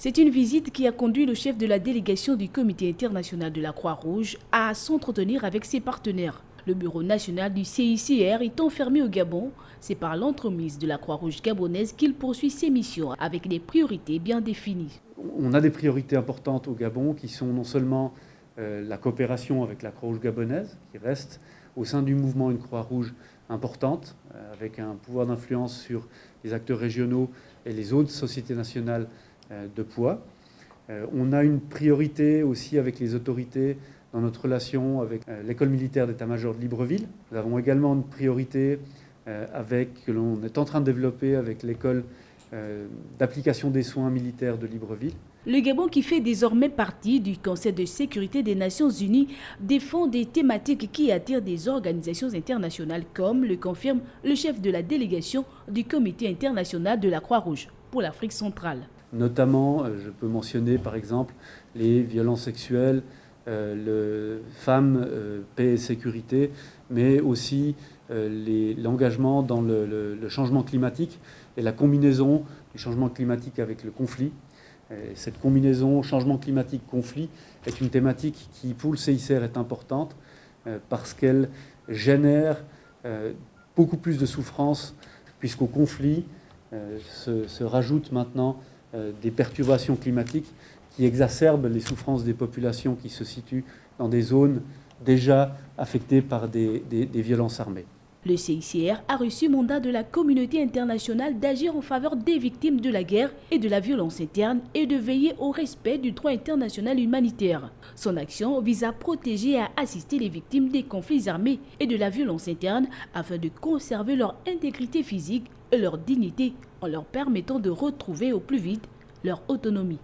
C'est une visite qui a conduit le chef de la délégation du Comité international de la Croix-Rouge à s'entretenir avec ses partenaires. Le bureau national du CICR est enfermé au Gabon. C'est par l'entremise de la Croix-Rouge gabonaise qu'il poursuit ses missions avec des priorités bien définies. On a des priorités importantes au Gabon qui sont non seulement la coopération avec la Croix-Rouge gabonaise, qui reste au sein du mouvement une Croix-Rouge importante, avec un pouvoir d'influence sur les acteurs régionaux et les autres sociétés nationales de poids. On a une priorité aussi avec les autorités dans notre relation avec l'école militaire d'état-major de Libreville. Nous avons également une priorité que l'on est en train de développer avec l'école d'application des soins militaires de Libreville. Le Gabon, qui fait désormais partie du Conseil de sécurité des Nations Unies, défend des thématiques qui attirent des organisations internationales, comme le confirme le chef de la délégation du Comité international de la Croix-Rouge pour l'Afrique centrale. Notamment, je peux mentionner par exemple les violences sexuelles, femmes, paix et sécurité, mais aussi l'engagement dans le changement climatique et la combinaison du changement climatique avec le conflit. Et cette combinaison changement climatique-conflit est une thématique qui, pour le CICR, est importante parce qu'elle génère beaucoup plus de souffrance, puisqu'au conflit se rajoutent maintenant des perturbations climatiques qui exacerbent les souffrances des populations qui se situent dans des zones déjà affectées par des violences armées. Le CICR a reçu mandat de la communauté internationale d'agir en faveur des victimes de la guerre et de la violence interne et de veiller au respect du droit international humanitaire. Son action vise à protéger et à assister les victimes des conflits armés et de la violence interne afin de conserver leur intégrité physique et leur dignité en leur permettant de retrouver au plus vite leur autonomie.